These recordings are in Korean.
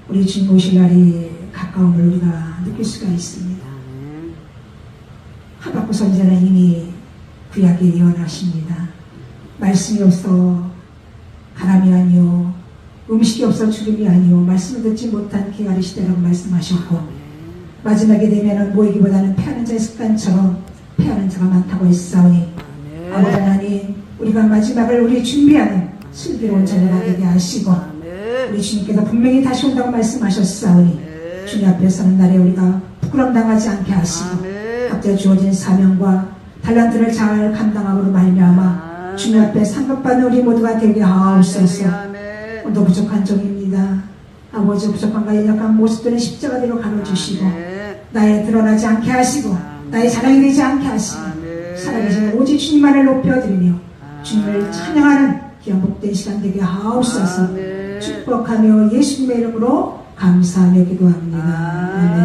우리 주님 오실 날이 가까움을 우리가 느낄 수가 있습니다. 하박국 선지자는 이미 구약에 예언하십니다. 말씀이 없어 가람이 아니요 음식이 없어 죽음이 아니요 말씀을 듣지 못한 개가리 시대라고 말씀하셨고, 마지막에 되면은 모이기보다는 패하는 자의 습관처럼 패하는 자가 많다고 했사오니, 아버지 하나님, 우리가 마지막을 우리 준비하는 슬기로운 자녀가 되게 하시고, 우리 주님께서 분명히 다시 온다고 말씀하셨사오니 주님 앞에 서는 날에 우리가 부끄럼 당하지 않게 하시고, 각자 주어진 사명과 달란트를 잘 감당함으로 말미암아 주님 앞에 상급받는 우리 모두가 되게 하옵소서. 오늘도 부족한 종입니다. 아버지, 부족함과 연약한 모습들은 십자가대로 가려주시고 나의 드러나지 않게 하시고 나의 자랑이 되지 않게 하시고 살아계신 오직 주님만을 높여드리며 주님을 찬양하는 귀한 복된 시간 되게 하옵소서. 축복하며 예수님의 이름으로 감사하며 기도합니다.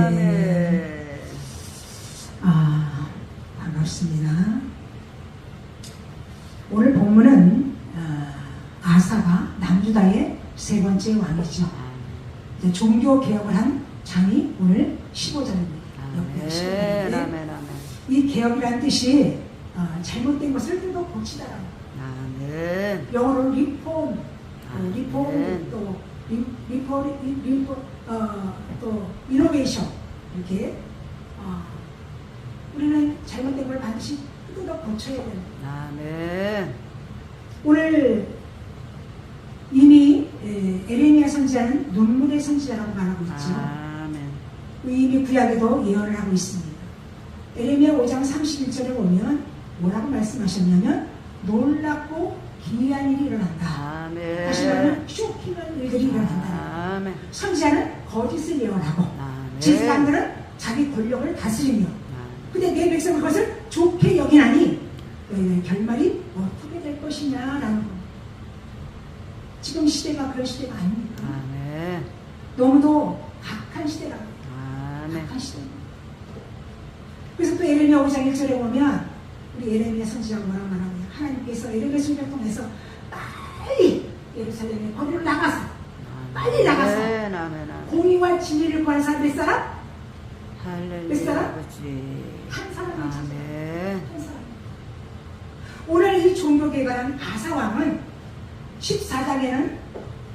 아멘. 반갑습니다. 오늘 본문은 아사가 남유다의 세 번째 왕이죠. 종교 개혁을 한 장이 오늘 15장입니다. 이 개혁이라는 뜻이 잘못된 것을 좀 더 고치다라는 거예요. 영어로 리폼, 또 이노베이션, 이렇게 우리는 잘못된 걸 반드시 뜯어 고쳐야 됩니다. 오늘 이미 에레미야 선지자는 눈물의 선지자라고 말하고 있죠. 이미 구약에도 예언을 하고 있습니다. 에레미야 5장 31절에 보면 뭐라고 말씀하셨냐면 놀랍고 기이한 일이 일어난다. 다시 말하면 쇼킹한 일들이 일어난다. 선지자는 거짓을 예언하고 제사장들은 자기 권력을 다스리며, 근데 내 백성은 그것을 좋게 여기나니 결말이 어떻게 될 것이냐라는 겁니다. 지금 시대가 그런 시대가 아닙니까? 너무도 악한 시대라고. 악한 시대입니다. 그래서 또 에레미야 5장 1절에 보면 우리 에레미야 선지자가 뭐라고 말하냐, 하나님께서 에레미야 선지자를 통해서 빨리 예루살렘에 거리로 나가서 빨리 나가서 공의와 진리를 구하는 사람 몇 사람? 몇 사람? 한 사람만 찾아요. 한 사람. 오늘 이 종교개혁한 아사왕은 14장에는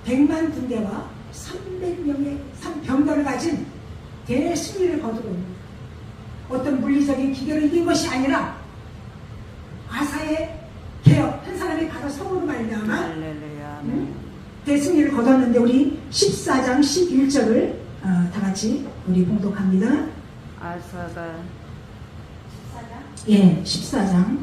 100만 군대와 300명의 병거를 가진 대승리를 거두고 있습니다. 어떤 물리적인 기계로 이긴 것이 아니라 아사의 개혁, 한 사람이 가서 성으로 말미암아 대승리를 거뒀는데, 우리 14장 11절을 다 같이 우리 봉독합니다. 아사가 14장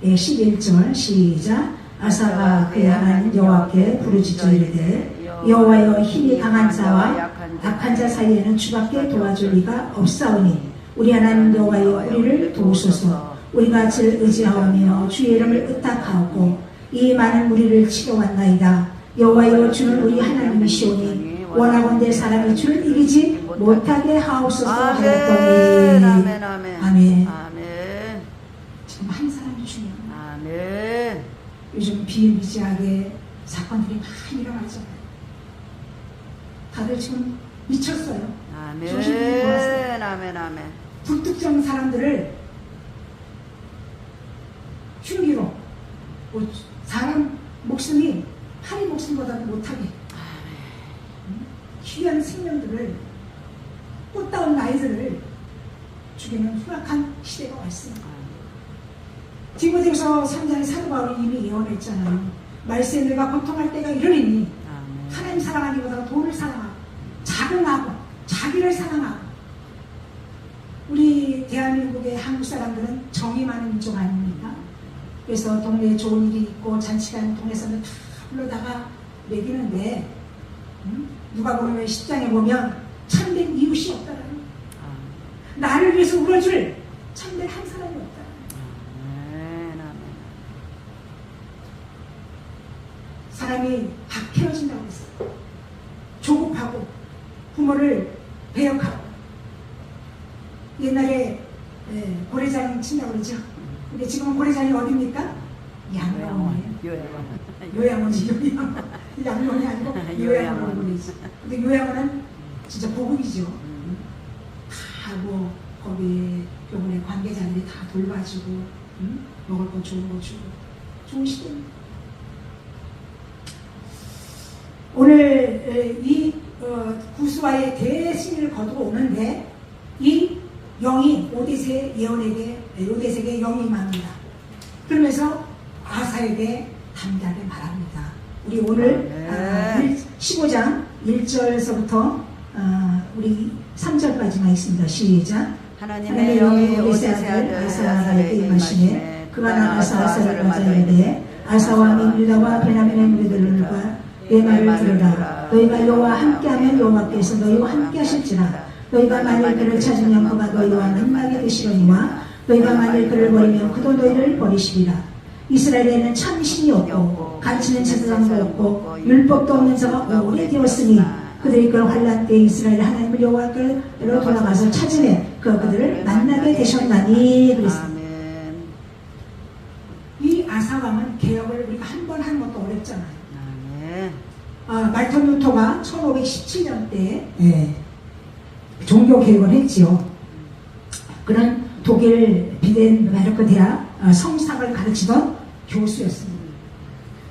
11절 시작. 아사가 그의 하나님 여호와께 부르짖어 이르되, 여호와여, 힘이 강한 자와 약한 자 사이에는 주밖에 도와줄 리가 없사오니 우리 하나님 여호와여, 우리를 도우소서. 우리가 주를 의지하오며 주의 이름을 의탁하고 이 많은 무리를 치러왔나이다. 여호와여, 주는 우리 하나님이시오니 원하건대 사람이 주를 이기지 못하게 하옵소서 하였더니. 아멘. 지금 한 사람이 중요합니다. 요즘 비일비재하게 사건들이 많이 일어나잖아요. 다들 지금 미쳤어요. 조심히 돌았어요. 불특정 사람들을 흉기로, 사람 목숨이 파리 목숨보다도 못하게, 귀한 생명들을, 꽃다운 나이들을 죽이는 흉악한 시대가 왔습니다. 디모데후서 3장의 사도 바울이 이미 예언했잖아요. 말세인들과 고통할 때가 이르리니 하나님 사랑하기보다 돈을 사랑하고 자긍하고 자기를 사랑하고. 우리 대한민국의 한국 사람들은 정이 많은 민족 아닙니까? 그래서 동네에 좋은 일이 있고 잔치가 있는 동네에서는 다 불러다가 먹이는데, 누가 보면 10장에 보면 참된 이웃이 없다라는 거예요. 나를 위해서 울어줄 참된 한 사람이 없다. 사람이 박해어진다고 했어요. 조급하고 부모를 배역하고. 옛날에 고래장 친다고 그러죠. 근데 지금은 고래장이 어디입니까? 양양원이에요. 요양원이지, 요양원. 양론이 아니고 요양원을 보내지. 근데 요양원은 진짜 보급이죠. 다 뭐 거기 병원의 관계자들이 다 돌봐주고 먹을 거 좋은 거 주고 좋은 시대입니다. 오늘 이 구수와의 대승리를 거두고 오는데 이 영이 오데세 예언에게 오데세에게 영이 임합니다. 그러면서 아사에게 담대하게 말합니다. 우리 오늘 15장 1절서부터 우리 3절까지만 있습니다. 시작. 하나님의 영이 오데세 아들 아사에게 임하시매 그가 나가서 아사를 맞아 이르되 아사와 민유다와 베냐민의 무리들과 내 말을 들으라. 너희가 여호와 함께하면 여호와께서 너희와 함께하실지라. 너희가 만일 그를 찾으면 그가 너희와 만나게 되시려니와 너희가 만일 그를 버리면 그도 너희를 버리시리라. 이스라엘에는 참 신이 없고 가르치는 제사장도 없고 율법도 없는 자가 오래되었으니 그들이 그 환난 때 이스라엘 하나님을 여호와께로 돌아가서 찾으면 그들을 만나게 되셨나니 그랬습니다. 이 아사왕은 개혁을 우리가 한 번 하는 것도 어렵잖아요. 말틴 루터가 1517년대에 종교 개혁을 했지요. 그는 독일 비덴베르크 대학 성사학을 가르치던 교수였습니다.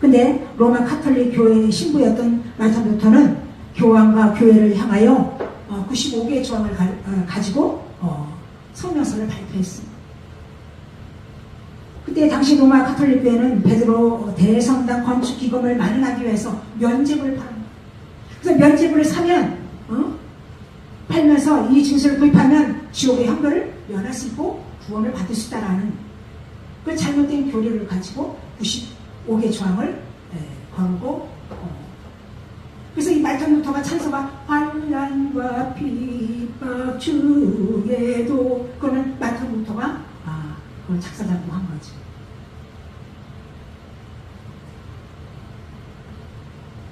근데 로마 카톨릭 교회의 신부였던 말틴 루터는 교황과 교회를 향하여 95개의 조항을 가지고 성명서를 발표했습니다. 그때 당시 로마 카톨릭 교회는 베드로 대성당 건축 기금을 마련하기 위해서 면죄부를 팔았습니다. 그래서 면죄부를 사면 팔면서 이 증서를 구입하면 지옥의 형벌을 면할 수 있고 구원을 받을 수 있다라는 그 잘못된 교리를 가지고 95개 조항을 걸고 그래서 이 말틴 루터가 찬송가 환난과 핍박 중에도 그거는 말틴 루터가 그걸 작사 작곡한 거죠.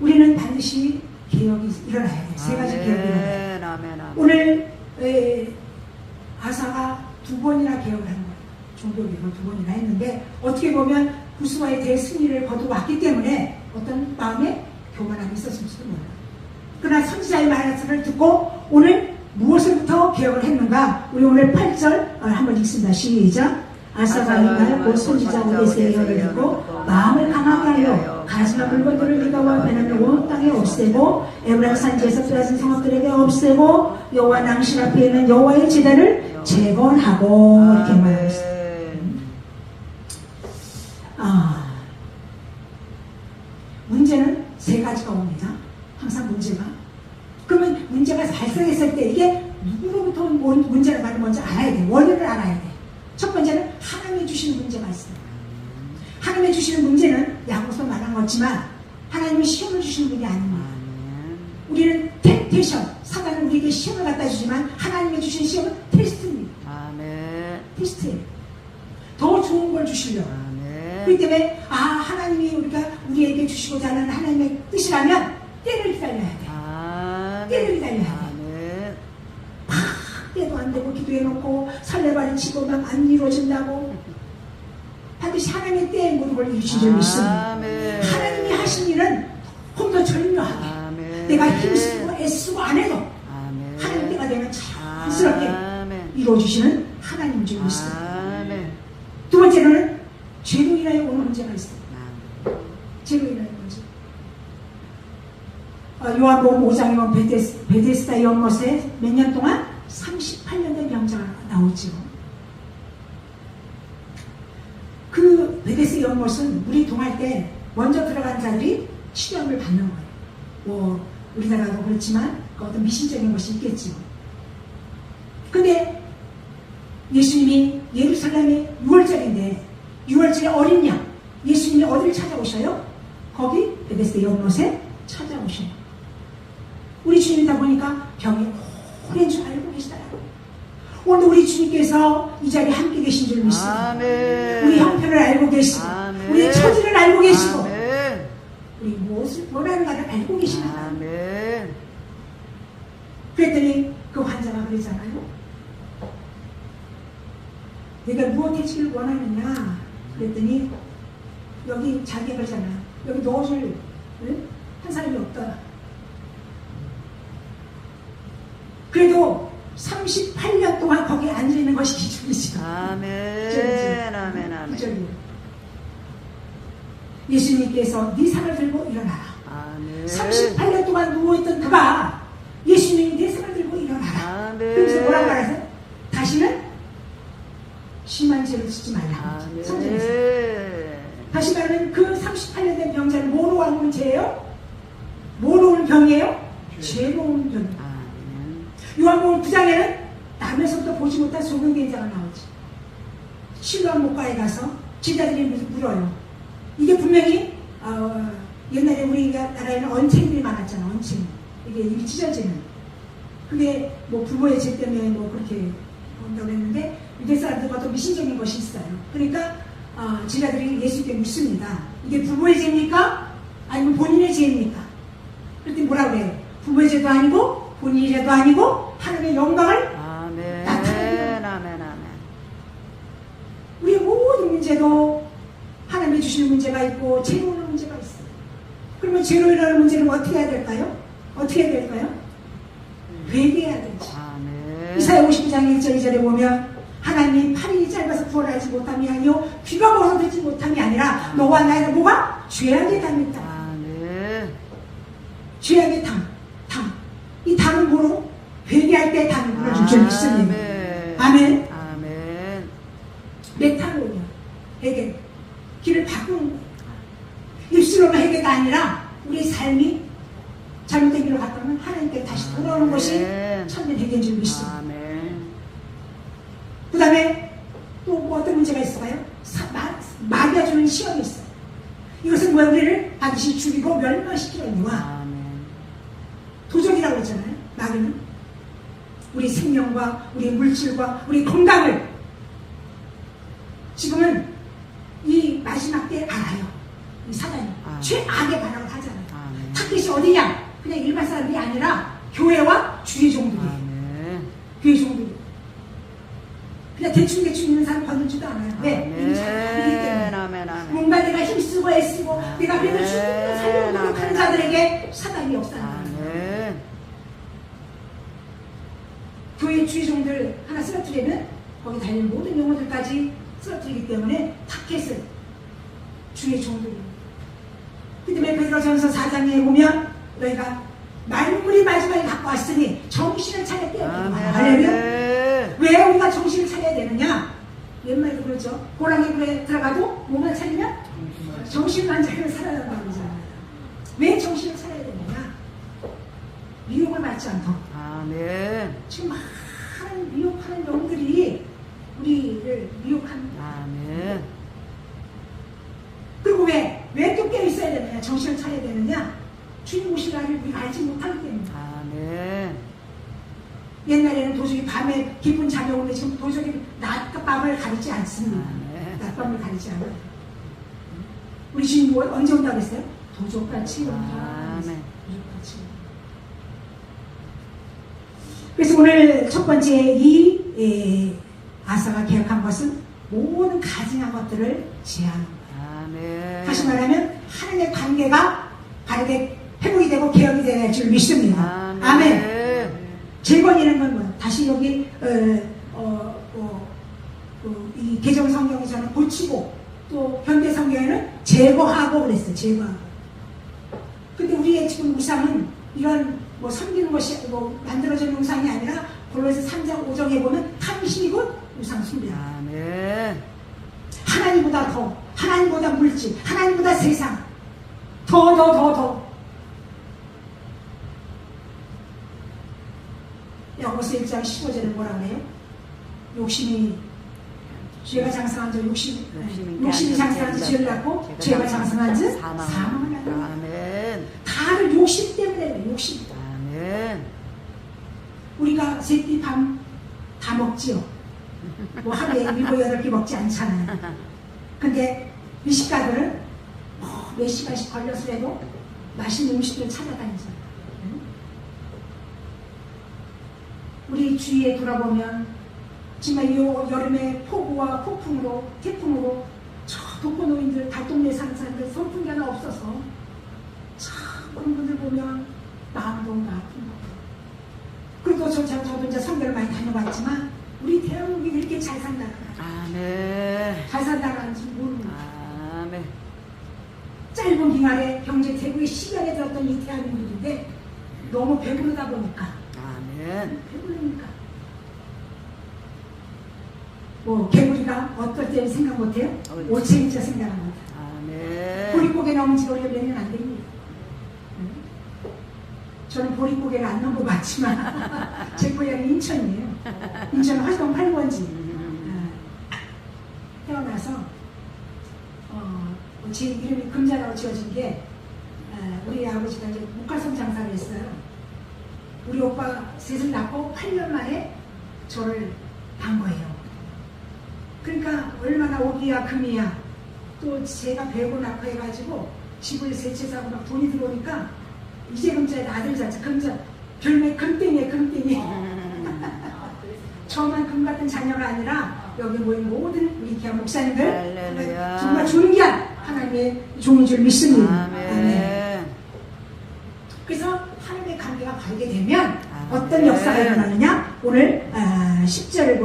우리는 반드시 개혁이 일어나야 돼. 세 가지 개혁이 일어나야 돼. 오늘 아사가 2번이나 개혁을 한 거예요. 종교 개혁을 2번이나 했는데 어떻게 보면 구스와의 대승리를 거두고 왔기 때문에 어떤 마음에 교만함이 있었을지도 몰라요. 그러나 선지자의 말씀을 듣고 오늘 무엇을부터 개혁을 했는가? 우리 오늘 8절 한번 읽습니다. 시작. 아사가 이날 곧 선지자 오데세의 예언을 듣고 마음을 강하게 하여 가지나 물건들을 유다와 베냐민 온 땅에 없애고 에브라임 산지에서 빼앗은 성읍들에게 없애고 여호와 낭실 앞에 있는 여호와의 제단을 재건하고 이렇게 말하고 있습니다. 문제는 3가지가 옵니다. 항상 문제가. 그러면 문제가 발생했을 때 이게 누구로부터 온 문제를 먼저 알아야 돼. 원인을 알아야 돼. 첫 번째는 하나님이 주시는 문제가 있습니다. 하나님이 주시는 문제는 야고보서 말한 거지만 하나님이 시험을 주시는 분이 아닙니다. 우리는 템테이션, 사단은 우리에게 시험을 갖다 주지만 하나님이 주시는 시험은 테스트입니다. 테스트예요. 더 좋은 걸 주시려고. 그렇기 때문에 하나님이 우리에게 주시고자 하는 하나님의 뜻이라면 때를 기다려야 돼. 때를 기다려야 돼. 때도 안 되고 기도해놓고 설레발이 치고 막 안 이루어진다고 반드시 하나님의 때에 모든 걸 이루신 줄 믿습니다. 하나님이 하신 일은 좀 더 절묘하게 내가 힘쓰고 애쓰고 안 해도 하나님 때가 되면 자연스럽게 이루어주시는 하나님인 줄 믿습니다. 두 번째로는 죄로 인하여 오는 문제가 있습니다. 죄로 인하여 문제. 요한복음 5장에 보면 베데스다 연못에 몇 년 동안 38년 된 병자가 나오죠. 그 베데스 연못은 물이 동할 때 먼저 들어간 자들이 시험을 받는 거예요. 뭐 우리나라도 그렇지만 그 어떤 미신적인 것이 있겠죠. 근데 예수님이 예루살렘이 6월절인데 6월절에 어린 양 예수님이 어디를 찾아오셔요? 거기 베데스다 연못에 찾아오셔요. 우리 주님이다 보니까 병이 오랜 줄 알고 계시더라고요. 오늘 우리 주님께서 이 자리에 함께 계신 줄 믿습니다. 우리 형편을 알고 계시고 우리 처지를 알고 계시고 우리 무엇을 원하는가를 알고 계시는 하나님. 그랬더니 그 환자가 그러잖아요. 내가 무엇을 원하느냐 그랬더니 여기 자기가 그러잖아. 여기 넣어줄 한 사람이 없더라. 그래도 38년 동안 거기에 앉아있는 것이 기적이죠. 아멘. 아멘. 아멘. 기적이에요. 예수님께서 네 상을 들고 일어나라. 아멘. 38년 동안 누워있던 그가 예수님이 내 상을 들고 일어나라. 아멘. 그래서 뭐라고 말하세요? 다시는 심한 죄를 짓지 말라. 성경에서. 아멘. 다시 말하면 그 38년 된 병자는 뭐로 온 죄예요? 뭐로 온 병이에요? 죄로 온 병이에요. 아멘. 요한복음 9장에는 남에서부터 보지 못한 소경견자가 나오지. 실로암 목가에 가서 제자들이 물어요. 이게 분명히 옛날에 우리나라에는 언챙이들이 많았잖아. 언챙이. 이게 입이 찢어지는. 그게 뭐 부모의 죄 때문에 뭐 그렇게 온다고 했는데 유대 사람들과 또 미신적인 것이 있어요. 그러니까 제자들이 예수께 묻습니다. 이게 부모의 죄입니까? 아니면 본인의 죄입니까? 그랬더니 뭐라고 해요? 부모의 죄도 아니고 본인의 죄도 아니고 하나님의 영광을 아멘. 나타내는 아멘. 아멘. 우리의 모든 문제도 하나님이 주시는 문제가 있고 죄로 오는 문제가 있어요. 그러면 죄로 일어나는 문제는 어떻게 해야 될까요? 어떻게 해야 될까요? 회개해야 되죠. 아멘. 이사야 59장 1절 2절에 보면 하나님이 팔이 짧아서 구원하지 못함이 아니요 귀가 멀어서 듣지 못함이 아니라 너와 나의 뭐가? 죄악의 담이다. 아멘. 죄악의 담. 이 담은 뭐로? 회개할 때 담이 불어줄 줄 믿습니다. 아멘. 아멘. 메타노냐. 회개. 길을 바꾸는 거예요. 입술로만 회개가 아니라 우리 삶이 잘못된 길로 갔다면 하나님께 다시 돌아오는 것이 참된 회개인 줄 믿습니다. 아멘. 그 다음에 또 뭐 어떤 문제가 있을까요? 마귀가 주는 시험이 있어요. 이것은 뭐야? 우리를 반드시 죽이고 멸망시키려니와 아멘. 도적이라고 했잖아요. 마귀는 우리 생명과 우리 물질과 우리 건강을 지금은 이 마지막 때 알아요. 이 사단이 최악의 발악을 하잖아요. 타겟이 어디냐? 그냥 일반 사람들이 아니라 교회와 주의 종들이에요. 교회 종들이 그냥 대충 있는 사람 건들지도 않아요. 왜? 이미 잘 알기 때문에. 뭔가 내가 힘쓰고 애쓰고 내가 그래도 죽고 살려고 노력하는 자들에게 사단이 역사하는 거예요. 교회 주의 종들 하나 쓰러뜨리면 거기 달린 모든 영혼들까지 쓰러뜨리기 때문에 타겟을 주의 종들이. 그 다음에 베드로전서 4장에 보면 너희가 만물이 마지막에 갖고 왔으니 정신을 차려 깨어나라. 할렐루야. 왜 우리가 정신을 차려야 되느냐? 옛말도 그렇죠. 호랑이 굴에 들어가도 몸을 차리면 정신만 차리면 살아난다고 그러잖아요. 왜 정신을 차려야 되느냐? 미혹을 받지 않도록. 아멘. 지금 많은 미혹하는 영들이 우리를 미혹합니다. 아멘. 그리고 왜 또 깨어 있어야 되느냐? 정신을 차려야 되느냐? 주님 오실 날을 우리가 알지 못하기 때문에. 아멘. 옛날에는 도적이 밤에 깊은 잠이 오는데 지금 도적이 낮밤을 가리지 않습니다. 낮밤을 가리지 않아요. 우리 주님 언제 온다고 했어요? 도적같이 온다. 도적같이. 그래서 오늘 첫 번째 이 아사가 계획한 것은 모든 가증한 것들을 제하는 거예요. 다시 말하면 하나님의 관계가 바르게 회복이 되고 개혁이 될 줄 믿습니다. 아멘. 재건이라는 건 뭐야? 다시 여기 이 개정 성경에서는 고치고 또 현대 성경에는 제거하고 그랬어요. 제거하고. 근데 우리의 지금 우상은 이런 뭐 섬기는 것이 뭐 만들어진 우상이 아니라 골로새 3장 5장에 보면 탐심이 곧 우상 숭배. 하나님보다 더, 하나님보다 물질, 하나님보다 세상, 더. 야고보서 1장 15절에 뭐라고 해요? 욕심이 죄가 장성한 자 욕심이 장성한 자 죄를 낳고 죄가 장성한 자 사망을 낳는다. 다들 욕심 때문에 그래요. 욕심. 우리가 새끼 밤 다 먹지요. 뭐 하루에 7, 8개 먹지 않잖아요. 근데 미식가들은 몇 시간씩 걸려서라도 맛있는 음식을 찾아다니잖아요. 우리 주위에 돌아보면 정말 이 여름에 폭우와 폭풍으로 태풍으로 저 독거노인들 달동네 사는 사람들 선풍기 하나 없어서 참 그런 분들 보면 마음도 아픈 거예요. 그리고 저도 이제 선교를 많이 다녀봤지만 우리 대한민국이 그렇게 잘 산다는 아멘. 잘 산다는 줄 모르는 아멘. 짧은 기간에 경제 대국의 시간에 들었던 이 대한민국인데 너무 배부르다 보니까 아멘. 배부르니까 뭐 개구리가 어떨 때는 생각 못해요? 오체인자 생각합니다. 아멘. 보릿고개 넘은 지 오래 되면 안 됩니다. 저는 보릿고개를 안 넘고 봤지만 제 고향이 인천이에요. 인천 활동 8번지 태어나서 제 이름이 금자라고 지어진 게 우리 아버지가 이제 목화선 장사를 했어요. 우리 오빠 셋을 낳고 8년 만에 저를 반 거예요. 그러니까 얼마나 오기야 금이야. 또 제가 배우고 낳고 해가지고 집을 세 채 사고 막 돈이 들어오니까 이제 금자에 아들 자자 금자 별명 금땡이에 금땡이. 저만 금 같은 자녀가 아니라 여기 모인 모든 우리 귀한 목사님들 할렐루야. 정말 존귀한 하나님의 종인 줄 믿습니다. 아멘. 그래서 하나님의 관계가 바르게 되면 아멘. 어떤 역사가 일어나느냐? 오늘 10절을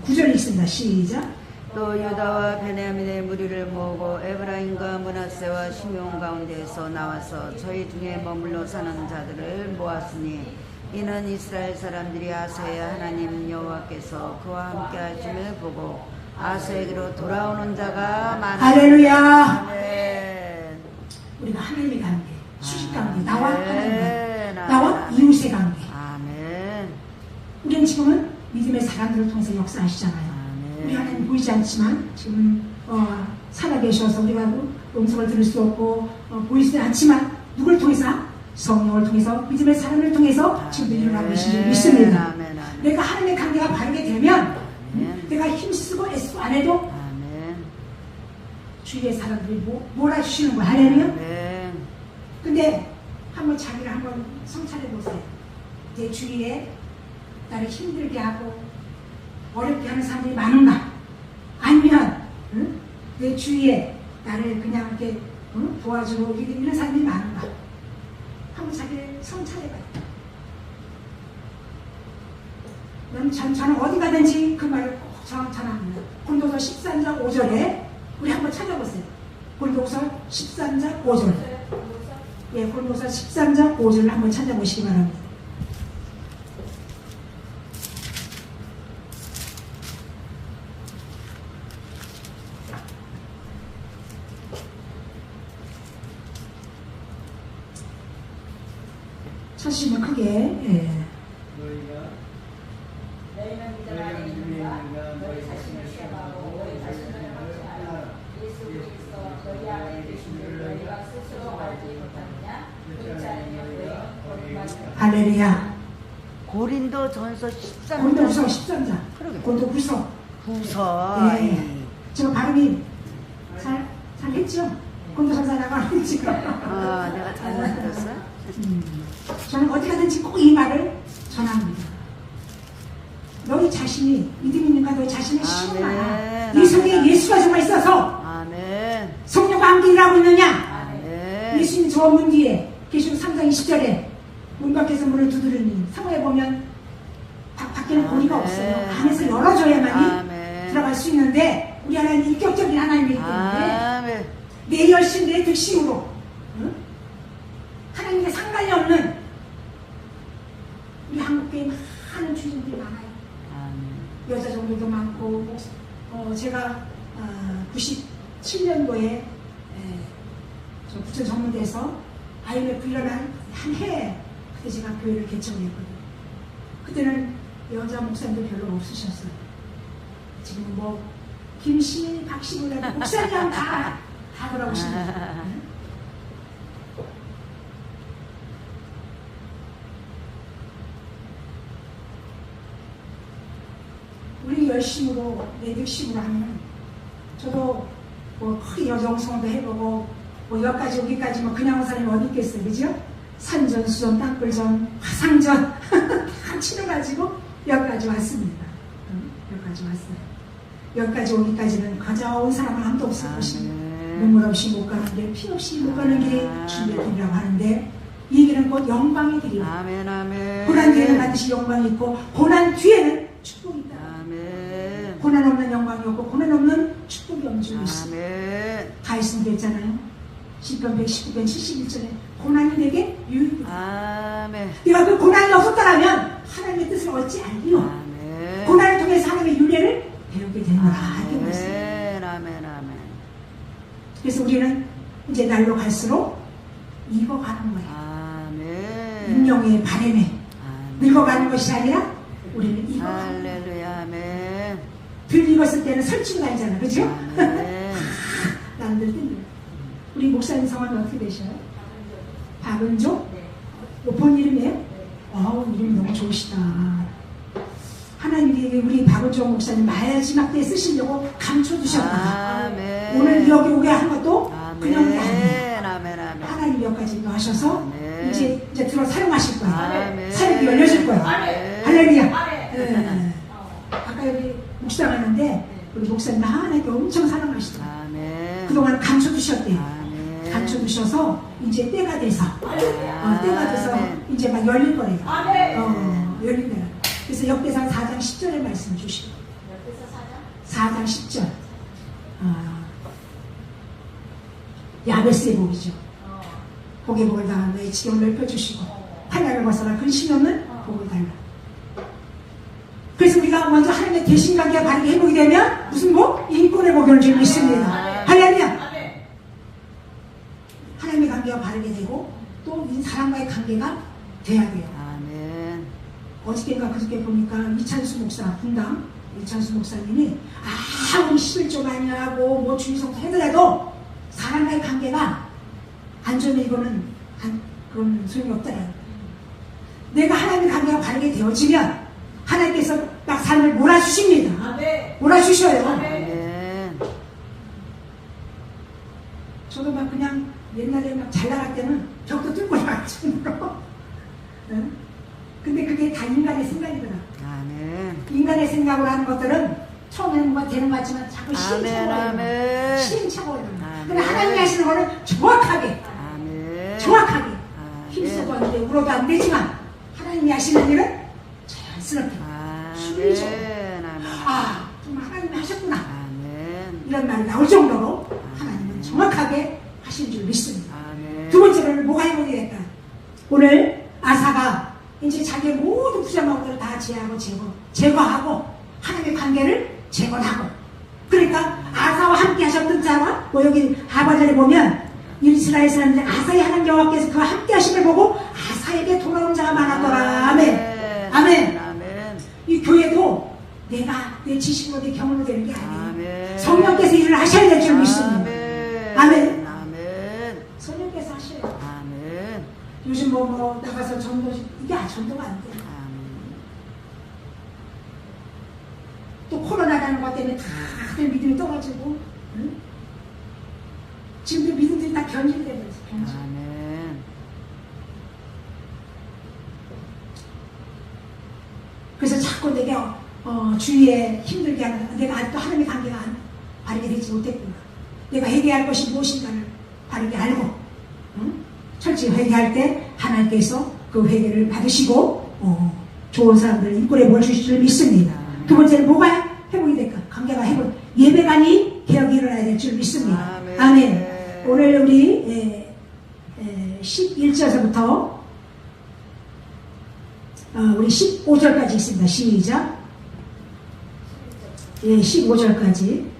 9절 읽습니다. 시작. 또 유다와 베냐민의 무리를 모으고 에브라임과 므낫세와 시므온 가운데에서 나와서 저희 중에 머물러 사는 자들을 모았으니 이는 이스라엘 사람들이 아서의 하나님 여호와께서 그와 함께 하심을 보고 아서에게로 돌아오는 자가 많아. 할렐루야. 아멘. 우리가 하나님의 관계, 수직 관계, 나와 아멘. 하나님, 나와 이웃의 관계. 아멘. 우리는 지금은 믿음의 사람들을 통해서 역사하시잖아요. 우리 하나님 보이지 않지만 지금 살아계셔서 우리가 음성을 들을 수 없고 보이지 않지만 누굴 통해서? 성령을 통해서 믿음의 사람을 통해서 지금 일어나고 계신 줄 믿습니다. 아멘. 내가 하나님의 관계가 바르게 되면 아멘. 내가 힘쓰고 애쓰고 안 해도 아멘. 주위의 사람들이 몰아주시는 거야. 할렐루야. 아멘. 근데 한번 자기를 한번 성찰해 보세요. 내 주위에 나를 힘들게 하고 어렵게 하는 사람들이 많은가? 아니면 내 주위에 나를 그냥 이렇게 도와주고 이런 사람들이 많은가? 한번 자기를 성찰해봐요. 저는 어디 가든지 그 말을 꼭 전합니다. 골도서 13장 5절에 우리 한번 찾아보세요. 골도서 13장 5절. 예, 골도서 13장 5절을 한번 찾아보시기 바랍니다. 찾으시면 크게. 예. 너희는 믿음 안에 있는가? 너희 자신을 시험하고 너희 자신을 확증하라. 예수 그리스도 너희 안에 계신 줄 너희가 스스로 알지 못하느냐? 그렇지 않으면 너희는 할렐루야. 고린도 전서 13장. 고린도후서 13장. 그러게. 고린도후서. 후서. 예. 저 발음이 잘했죠? 고린도전서 나가는 지금. 내가 잘못 들었어? 저는 어디 가든지 꼭 이 말을 전합니다. 너희 자신이 믿음 있는가? 너희 자신을 시험하라. 네 속에 예수가 정말 있어서 아멘. 성령과 함께 일하고 있느냐? 아멘. 예수님 저 문 뒤에 계시록 3장 20절에 문 밖에서 문을 두드리니 상호에 보면 밖에는 고리가 없어요. 안에서 열어줘야만이 들어갈 수 있는데 우리 하나님 인격적인 하나님이기 때문에 내 열심 내 득심으로 하나님께 상관이 없는 우리 한국교회 많은 주인들이 많아요. 여자 정도도 많고 제가 97년도에 저 부천 전문대에서 IMF 일어난 한 해 그때 제가 교회를 개척했거든요. 그때는 여자 목사님도 별로 없으셨어요. 지금 뭐 김씨, 박씨 몰라도 목사님 다 돌아오시네요. 우리 열심으로 내 득심으로 하면 저도 뭐 크게 여정성도 해보고 뭐 여기까지 오기까지 뭐 그냥 온 사람이 어디 있겠어요, 그죠? 산전, 수전, 땅굴전, 화상전 다 치러가지고 여기까지 왔습니다. 여기까지 왔어요. 여기까지 오기까지는 가져온 사람은 아무도 없을 것입니다. 눈물 없이 못 가는 길, 피 없이 못 가는 길이 주의 길이라고 하는데 이 길은 곧 영광의 길이에요. 아멘, 아멘. 고난 뒤에는 반드시 영광이 있고 고난 뒤에는 축복이 있다. 아멘. 고난 없는 영광이 없고 고난 없는 축복이 없는 줄 믿습니다. 아멘. 다 있으면 시편 119편 71절에 고난이 내게 유익이다. 아멘. 네가 그 고난이 없었다면 하나님의 뜻을 얻지 않리요. 아멘. 고난을 통해서 하나님의 윤례를 배우게 되노라. 이렇게 말씀합니다. 아멘. 아멘. 아멘. 그래서 우리는 이제 날로 갈수록 익어가는 거예요. 아멘. 인명의 바램에 아멘. 늙어가는 것이 아니라 우리는 익어가는 거예요. 할렐루야. 아멘. 덜 익었을 때는 설치고 다니잖아. 그죠? 아멘. 남들 뜬들. 우리 목사님 성함이 어떻게 되셔요? 박은조? 본 이름이에요? 이름이 너무 좋으시다. 하나님이 우리 박은조 목사님 마지막 때 쓰시려고 감춰두셨다. 아멘. 오늘 여기 오게 한 것도 아멘. 그냥 게 아니에요. 아멘. 아멘. 하나님 여기까지 하셔서 아멘. 이제 들어 사용하실 거예요. 아멘. 사역이 열려질 거예요. 아멘. 할렐루야. 아멘. 네. 아까 여기 묵상 하는데 우리 목사님 하나님께 엄청 사랑하시더라고요. 아멘. 그동안 감춰두셨대요. 아멘. 감춰두셔서 이제 때가 돼서 때가 돼서 아멘. 이제 막 열릴 거예요. 아멘. 열린다. 그래서 역대상 4장 10절의 말씀 주시고 4장 10절 야베스의 복이죠. 복의 복을 당한 너의 지경을 넓혀주시고 하나님을 벗어나 근심이 없는 복을 달라. 그래서 우리가 먼저 하나님의 대신관계가 바르게 회복이 되면 무슨 복? 인권의 복이 오는 줄 믿습니다. 할렐루야. 하나님의 관계가 바르게 되고 또 이 사람과의 관계가 돼야 돼요. 아멘. 어저께인가 그저께 보니까 이찬수 목사 분당 이찬수 목사님이 우리 11조 많이 하고 뭐 주의성도 해더라도 사람과의 관계가 안 좋으면 이거는 그런 소용이 없더라고요. 내가 하나님의 관계가 바르게 되어지면 하나님께서 막 삶을 몰아주십니다. 몰아주셔요. 아멘. 저도 막 그냥 옛날에 막 잘 나갈 때는 벽도 뚫고 나갔죠. 근데 그게 다 인간의 생각이더라. 아멘. 인간의 생각으로 하는 것들은 처음에는 뭐가 되는 것 같지만 자꾸 아멘. 시행착오해요. 아멘. 근데 하나님이 하시는 거는 정확하게 아멘. 힘써도 안 돼, 울어도 안 되지만 하나님이 하시는 일은 자연스럽게 순리적으로 정말 하나님이 하셨구나 아멘. 이런 말이 나올 정도로 하나님은 정확하게 하신 줄 믿습니다. 아멘. 두 번째로는 뭐가 해보게 될까? 오늘 아사가 이제 자기의 모든 부자마구들을 다 제거하고 하나님의 관계를 재건하고, 그러니까 아사와 함께 하셨던 자와 여기 하반절에 보면 이스라엘 사람들이 아사의 하나님 여호와께서 그와 함께 하심을 보고 아사에게 돌아온 자가 많았더라. 아멘. 아멘. 아멘. 이 교회도 내가 내 지식으로 내 경험으로 되는 게 아니에요. 아멘. 성령께서 일을 하셔야 될 줄 믿습니다. 아멘. 아멘. 아멘. 성령께서 하셔요. 아멘. 요즘 뭐 나가서 전도, 이게 전도가 안 돼요. 또 코로나라는 것 때문에 다들 믿음이 떨어지고, 응? 지금도 믿음들이 다 견질이 되고 있어. 견질. 아멘. 그래서 자꾸 내가 주위에 힘들게 하는, 내가 아직도 하나님의 관계가 바르게 되지 못했구나. 내가 회개할 것이 무엇인가를 바르게 알고, 응? 철저히 회개할 때 하나님께서 그 회개를 받으시고 좋은 사람들을 인권에 모아주실 줄 믿습니다. 두 번째는 뭐가 회복이 될까? 관계가 회복, 예배관이 개혁이 일어나야 될 줄 믿습니다. 아멘. 아멘. 오늘 우리 11절서부터 우리 15절까지 있습니다. 시작. 15절까지.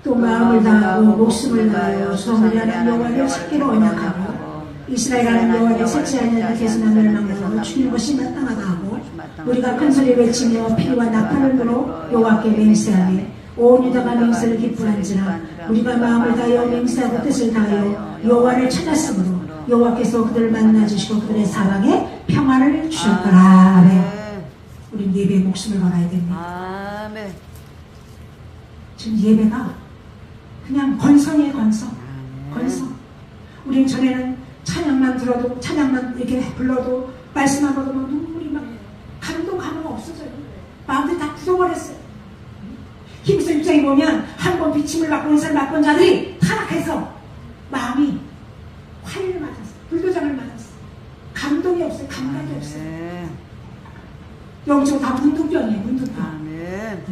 또 마음을 다하고 목숨을 다하여 소문이 하는 여호와를 찾기로 언약하고 이스라엘 하는 여호와를 찾지 않는 개선한 멸망으로 죽이는 것이 마땅하다 하고 우리가 큰 소리 외치며 피와 나팔을 불어 여호와께 맹세하며 온 유다가 맹세를 기쁘한지라 우리가 마음을 다하여 맹세하고 뜻을 다하여 여호와를 찾았으므로 여호와께서 그들을 만나주시고 그들의 사방에 평안을 주셨더라. 아멘. 우리 예배에 목숨을 걸어야 됩니다. 아멘. 지금 예배가 그냥 건성이에요. 건성. 건성. 우리는 전에는 찬양만 들어도, 찬양만 이렇게 불러도, 말씀만 들어도 막 눈물이 막 감동, 감흥 없어져요. 마음들이 다 굳어버렸어요. 히브리서 6장에 보면 한 번 비침을 받고 은사를 맛본 자들이 타락해서 마음이 화를 맞았어. 불도장을 맞았어. 감동이 없어요. 감각이 없어요. 영적으로 다 문둥병이에요. 문둥병. 아멘.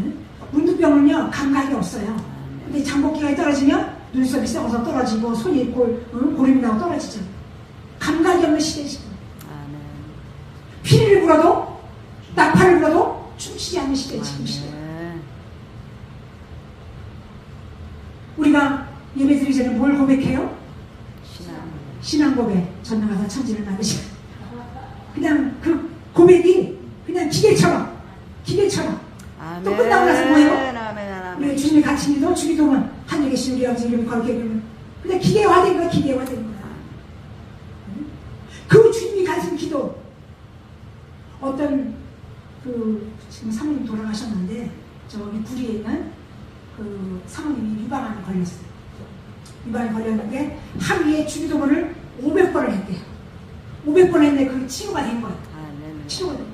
문둥병은요 감각이 없어요. 근데 장복기가 떨어지면 눈썹이 썩어서 떨어지고 손이 고름이 나고 떨어지죠. 감각이 없는 시대 지금. 아멘. 피리를 불어도 나팔을 불어도 춤추지 않는 시대 지금 시대. 우리가 예배드리기 전에 뭘 고백해요? 신앙 고백. 전능하사 천지를 만드신. 그냥 그 고백이 그냥 기계처럼 또 끝나고 나서 뭐예요? 우리 주님이 가르친 기도 주기도문 하늘에 계신 우리 아버지 이름이 거룩히 여기면 그냥 기계화된 거야. 기계화된 거야. 그 주님이 가르친 기도. 어떤 지금 사모님 돌아가셨는데 저기 구리에 있는 그 사모님이 유방암에 걸렸어요. 유방암에 걸렸는데 하루에 주기도문을 500번을 했대요. 500번 했는데 그게 치료가 된 거예요. 치료가 됐다.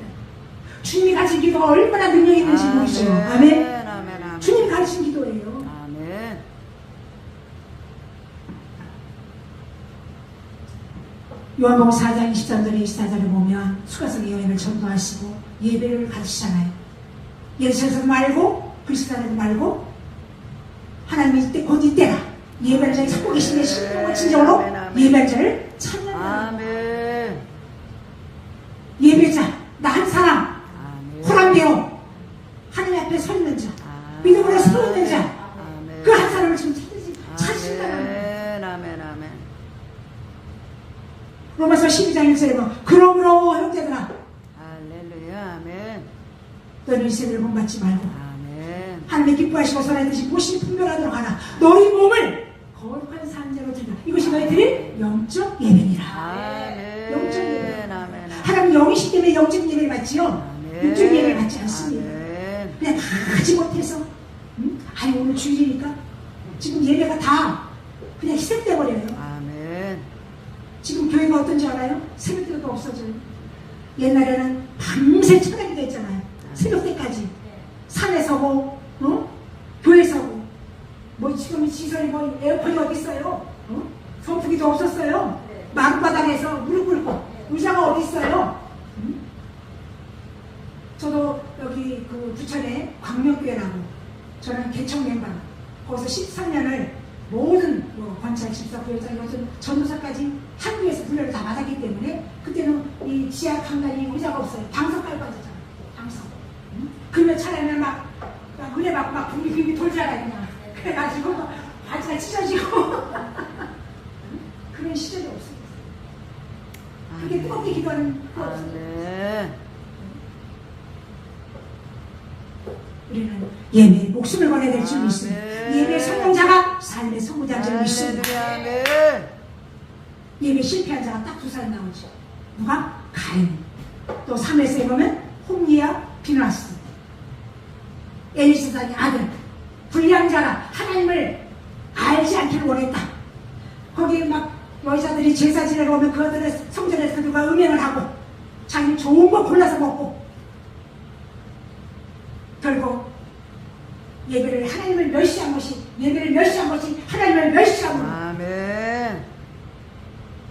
주님이 가르친 기도가 얼마나 능력이 있는지 모르죠. 아멘. 주님이 가르친 기도예요. 아멘. 요한복음 4장 23절에 24절에 보면 수가성의 여인을 전도하시고 예배를 가르치잖아요. 예루살렘에서 말고 그리스도에서 말고 하나님이 이때 곧 이때라 예배를 자기 찾고 계시는 신령과 진정으로 예배할 자를 찾는 아멘. 예배자 나 한 사람 호람되어 하나님 앞에 서 있는 자 믿음으로 서 있는 자 그 한 사람을 지금 찾으신다는 아멘. 로마서 12장 1절에 보면 그러므로 형제들아 할렐루야. 아멘. 너는 이 세대를 본받지 말고 아멘. 하나님의 기뻐하시고 선하듯이 보시니 분별하도록 하라. 너희 몸을 거룩한 산자로 드리라. 이것이 너희들의 영적 예배니라. 아멘. 영적 예배. 아멘. 하나님 영이시기 때문에 영적 예배를 받지요. 육적 예배를 받지 않습니다. 아멘. 그냥 다 하지 못해서 아니 오늘 주일이니까 지금 예배가 다 그냥 희생돼 버려요. 아멘. 지금 교회가 어떤지 알아요? 새벽 때도 없어져요. 옛날에는 밤새 찬양기도 했잖아요. 새벽 때까지 산에 서고 교회 서고 뭐 지금 시설이 뭐 에어컨이 어디 있어요? 선풍기도 없었어요. 마룻바닥에서 무릎 꿇고 의자가 어디 있어요? 저도 여기 그 부천에 광명교회라고 저는 개척 멤버 거기서 13년을 모든 뭐 관찰 집사 부회장 이것은 전도사까지 한국에서 훈련을 다 받았기 때문에 그때는 이 지하 강단이 의자가 없어요. 방석 깔고 앉았잖아요. 방석. 그러면 차라리 막 은혜 받고 막 빙빙 돌잖아요. 그냥. 그래가지고 바지가 찢어지고 그런 시절이 없어요. 그게 뜨겁게 기도하는 거 없어요. 우리는 예배에 목숨을 걸어야 될 줄 믿습니다. 예배 성공자가 삶의 성공자인 줄 믿습니다. 예배 실패한 자가 딱 두 사람 나오죠. 누가? 가인. 또 3회서에 보면 홈리와 비누아스. 엘리사장의 아들. 불량 자라 하나님을 알지 않기를 원했다. 거기 막 여자들이 제사 지내러 오면 그들의 성전에서 누가 음행을 하고 자기는 좋은 거 골라서 먹고 결국 예배를 하나님을 멸시한 것이 하나님을 멸시한 것. 아멘.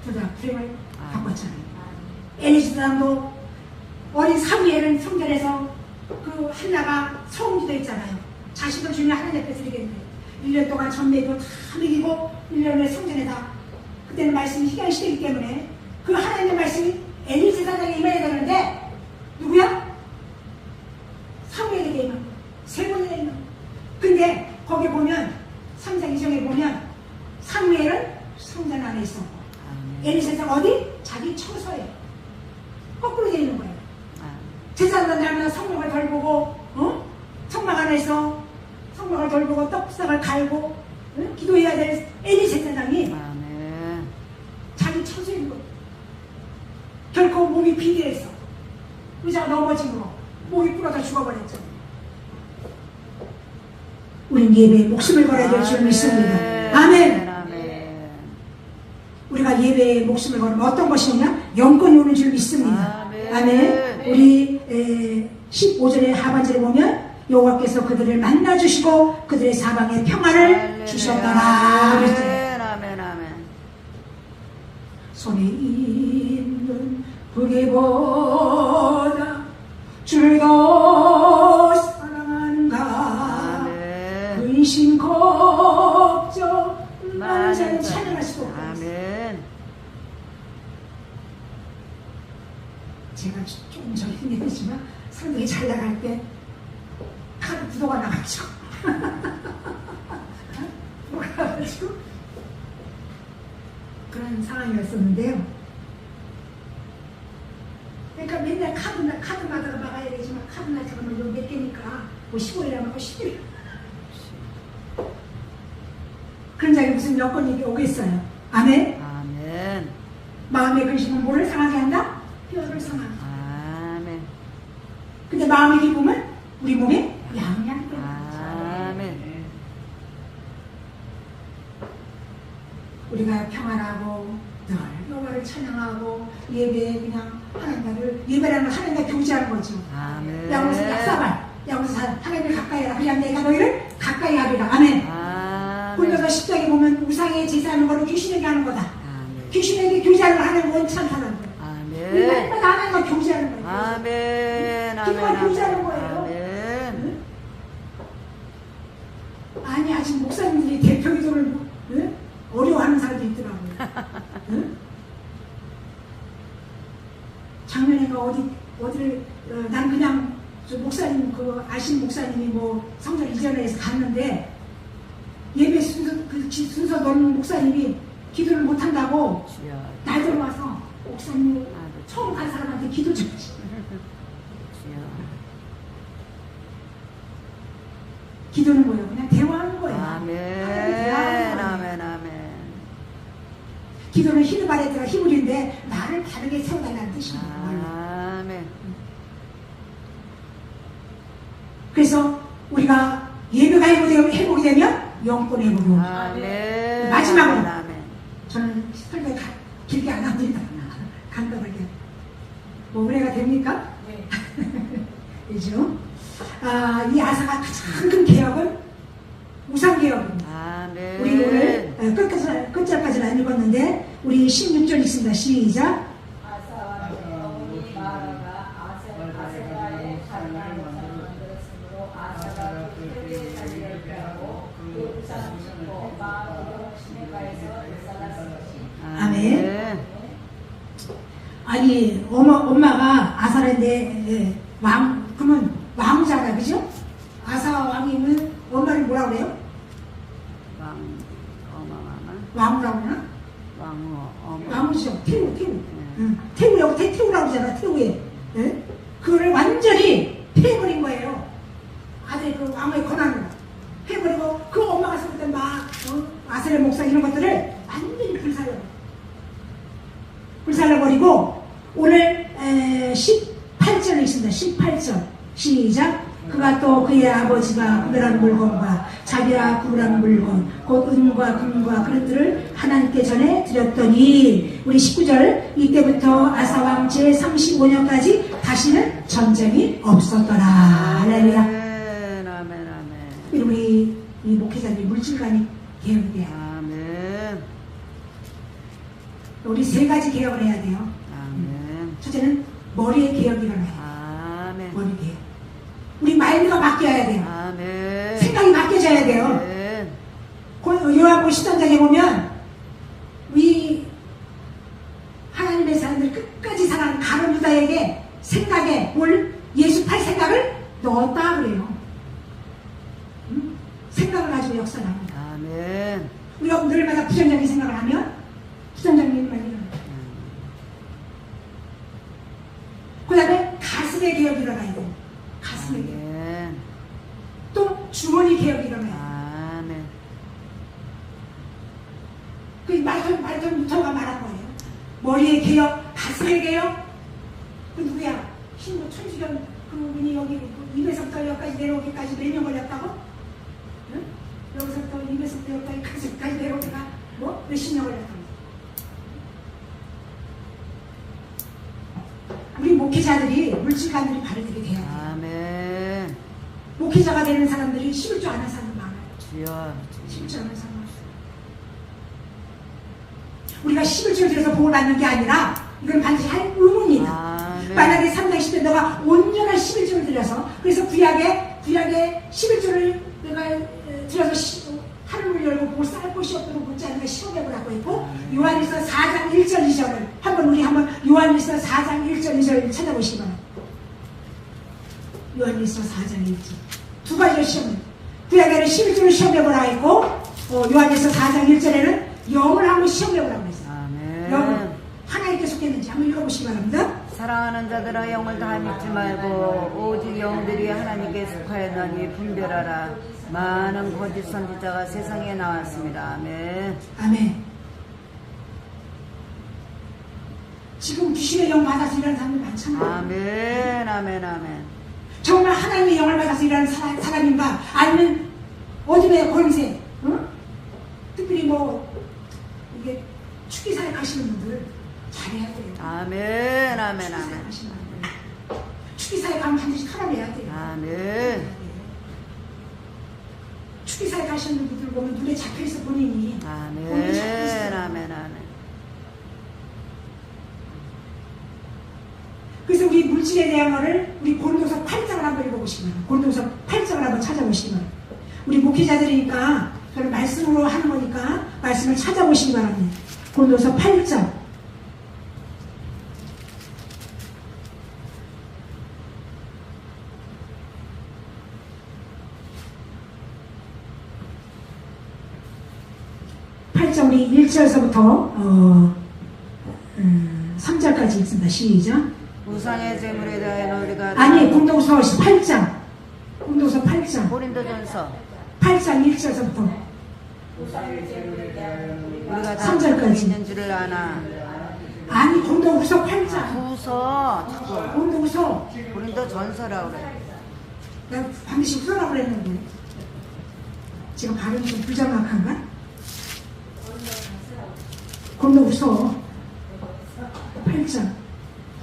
둘 다 불행을 바꿨잖아요. 엘리사장도 어린 사무엘은 성전에서 그 한나가 소음기도 했잖아요. 자식을 주면 하나님 앞에 드리겠는데 1년 동안 전매도 다 먹이고 1년 후에 성전에다 그때는 말씀이 희귀한 시대이기 때문에 그 하나님의 말씀이 엘리사장에게 임해야 되는데 누구야? 사무엘에게 임한 세 번이나 임한. 근데 거기 보면 3장 2장에 보면 사무엘은 성전 안에 있었고 엘리사장 어디? 자기 처소에 거꾸로 되어 있는 거예요. 제사장 날마다 성막을 덜보고 성막 안에서 성막을 덜보고 떡상을 갈고 기도해야 될 엘리사장이 자기 처소에 있는 거예요. 결코 몸이 비대해서 의자가 넘어짐으로 목이 부러져 죽어버렸죠. 우린 예배에 목숨을 걸어야 될 줄 믿습니다. 아멘. 우리가 예배에 목숨을 걸으면 어떤 것이냐? 영권이 오는 줄 믿습니다. 아멘. 우리 15절의 하반절에 보면 여호와께서 그들을 만나주시고 그들의 사방에 평안을 주셨더라. 아멘, 아멘, 아멘. 손에 있는 무게보다 주를 더 사랑하는가. 근심 걱정 많은 자는 찬양할 수도 없고. 아멘. 제가 조금 전에 얘기했지만 사람들이 잘 나갈 때 카드 부도가 나가지고 나가지고 그런 상황이었었는데요. 그러니까 맨날 카드마다 막아야 되지만 카드나 잠깐만 몇 개니까 뭐 15일이라면 뭐 10일 그런 자리 무슨 여건이 오겠어요. 아멘. 아멘. 마음의 근심은 뭐를 상하게 한다? 뼈를 상하게. 아멘. 근데 마음의 기쁨은 우리 몸에 양양돼. 아멘. 우리가 평안하고 늘 여호와를 찬양하고 예배에 그냥 하나님을 예배라는 건 하나님과 교제하는 거죠. 아멘. 야고보서 약사발 야고보서 하나님을 가까이 하라. 그냥 내가 너희를 가까이 하리라. 아멘. 골로새 10장에 보면 우상에 제사하는 거를 귀신에게 하는 거다. 아멘. 귀신에게 교제하는 거 하나님 원찬하는 거예요. 아멘. 우리가 날마다 하나님과 교제하는 거예요. 아멘. 기도와 아멘. 교제하는 거예요. 아멘. 응? 아니 아직 목사님들이 대표 기도를 응? 어려워하는 사람도 있더라고요. 응? 작년에가 어디를 난 그냥 저 목사님 그 아신 목사님이 뭐 성전 이전에 해서 갔는데 예배 순서 넣는 목사님이 기도를 못한다고 날 들어와서 목사님 처음 간 사람한테 기도 좀 해주세요. 기도는 뭐예요? 그냥 대화하는 거예요. 아멘. 아멘. 아멘. 기도는 힘을 발휘해라 힘을인데 나를 다르게 세워달라는 뜻이에요. 아멘. 그래서 우리가 예배가 회복이 되면 영권 회복이 옵니다. 아멘. 마지막으로 아멘. 저는 설교 길게 안 합니다. 간단하게. 뭐 은혜가 됩니까? 네. 그죠? 이 아사가 가장 큰 개혁은 우상개혁입니다. 아멘. 우리 오늘 끝절까지는 안 읽었는데 우리 16절 있습니다. 시작. 아사와 어머니 마라가 아세라의 가난을 만들었으므로 아사가 그 뼈에 자리를 펴고 그 우상을 짓고 마음으로 시내가에서 살았으니. 아멘. 아니 엄마가 아사인데 그러면 왕자다 그죠? 아사 왕이면 엄마를 뭐라 그래요? 왕이라고 그러나? 왕이죠. 태우. 응. 태우라고 그러잖아. 태우에. 네? 그거를 완전히 패버린 거예요. 아들의 그 왕의 권한으로 패버리고 그 엄마가 썼던 아사의 목사 이런 것들을 완전히 불살려버리고 오늘 18절에 있습니다. 18절 시작. 그가 또 그의 아버지가 구별한 물건과 자기가 구별한 물건 곧 은과 금과 그릇들을 하나님께 전해 드렸더니 우리 19절 이때부터 아사왕 제35년까지 다시는 전쟁이 없었더라. 할렐루야. 아멘. 아멘. 우리 이 목회자들이 물질관이 개혁이 돼요. 아멘. 우리 세 가지 개혁을 해야 돼요. 아멘. 첫째는 머리의 개혁이 일어나요. 아멘. 머리 개혁. 우리 마인드가 바뀌어야 돼요. 아멘. 생각이 바뀌어져야 돼요. 아멘. 요한복음 10장에 보면 우리 하나님의 사람들 끝까지 사랑하는 가룟 유다에게 생각에 예수 팔 생각을 넣었다 그래요. 응? 생각을 가지고 역사를 합니다. 아멘. 우리가 늘마다 부정적인 생각을 하면 부정적인 일만 일어나요. 그 다음에 가슴의 개혁이 일어나야 돼요. 가슴의 개혁. 아멘. 또 주머니 개혁이 일어나요. 아멘. 그 말던 루터가 말한 거예요. 머리의 개혁, 가슴의 개혁. 그 누구야? 신부 천주경 그분이 여기 입에서부터 여기까지 내려오기까지 몇 년 걸렸다고? 응? 여기서부터 입에서부터 여기까지 가슴까지 내려오기가 뭐? 몇십 년 걸렸다고? 우리 목회자들이 물질관들이 바르게 돼야 돼요. 아멘. 목회자가 되는 사람들이 11조 안 하는 사람들 많아요. 주여. 11조 안 하는 사람 많아요. 우리가 11조를 들여서 복을 받는 게 아니라 이건 반드시 할 의무입니다. 아멘. 만약에 3장 10년 너가 온전한 11조를 들여서 그래서 구약에 11조를 내가 들여서 하늘을 열고 복을 쌓을 곳이 없도록 묻지 않는 시험해보라고 라고 했고 요한일서 4장 1절 2절을 우리 한번 요한일서 4장 1절 2절을 찾아보시기 바랍니다. 요한일서 4장 1절 두 가지 시험을 구약에는 11조를 시험해보라 했고 요한일서 4장 1절에는 영을 한번 시험해보라고 했어요. 아멘. 영을 하나님께 속했는지 한번 읽어보시기 바랍니다. 사랑하는 자들아 영을 다 믿지 말고 오직 영들이 하나님께 속하였느니 분별하라. 많은 거짓 선지자가 세상에 나왔습니다. 아멘. 아멘. 지금 귀신의 영 받아서 일하는 사람들 많잖아요. 아멘. 아멘. 아멘. 정말 하나님의 영을 받아서 일하는 사람인가? 아니면 어둠의 권세, 응? 특별히 이게 축기사에 가시는 분들 잘해야 돼요. 아멘. 아멘. 아멘. 축기사에 가면 반드시 탈환해야 돼요. 아멘. 축기사에 가시는 분들 보면 눈에 잡혀있어 본인이. 아멘. 아멘. 아멘. 그래서 우리 물질에 대한 거를 우리 고린도서 8장을 한번 읽어보시기 바랍니다. 고린도서 8장을 한번 찾아보시기 바랍니다. 우리 목회자들이니까 저는 말씀으로 하는 거니까 말씀을 찾아보시기 바랍니다. 고린도서 8장 8장 우리 1절서부터 3절까지 읽습니다. 시작. 우상의 제물에 대하여 우리가 아니 공동서 8장 공동서 8장 고린도전서 8장 1절서부터 우리가 다 3절까지. 있는 줄을 아나. 아니 공동서 8장 후서 자꾸 공동서 고린도전서라 그래. 내가 반드시 후서라고 그랬는데 지금 발음이 좀 불정확한가? 공동서 8장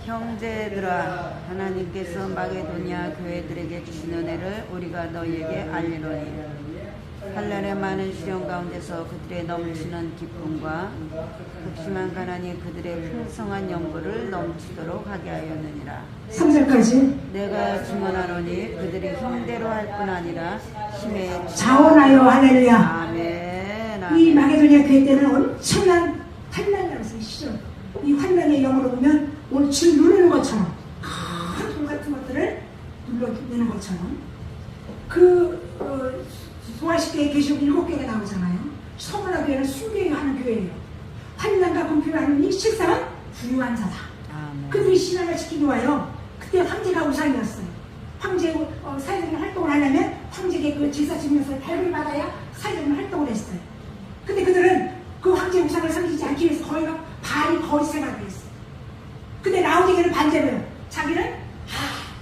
형제들아 하나님께서 마게도냐 교회들에게 주신 은혜를 우리가 너희에게 알리노니 환난의 많은 시험 가운데서 그들의 넘치는 기쁨과 극심한 가난이 그들의 풍성한 연구를 넘치도록 하게 하였느니라. 3절까지 내가 증언하노니 그들이 형대로 할 뿐 아니라 힘에 자원하여 할렐루야. 아멘. 이 아멘. 마게도냐 교회 때는 엄청난 환난이라고 했어요. 시절. 이 환난의 영으로 보면 오늘 줄 누르는 것처럼 큰 돌 같은 것들을 눌러내는 것처럼 소아시대에 계시고 7개가 나오잖아요. 서문화 교회는 순교하는 교회예요. 환난과 공평을 하는 이 실상은 부유한 자다. 아멘. 그들이 신앙을 지키기 위하여 그때 황제가 우상이었어요. 황제 사회적인 활동을 하려면 황제에게 그 제사 지면서 발굴을 받아야 사회적인 활동을 했어요. 근데 그들은 그 황제 우상을 섬기지 않기 위해서 거의가 발이 거짓 생활을 했어요. 근데 라우디게는 반대로요. 자기는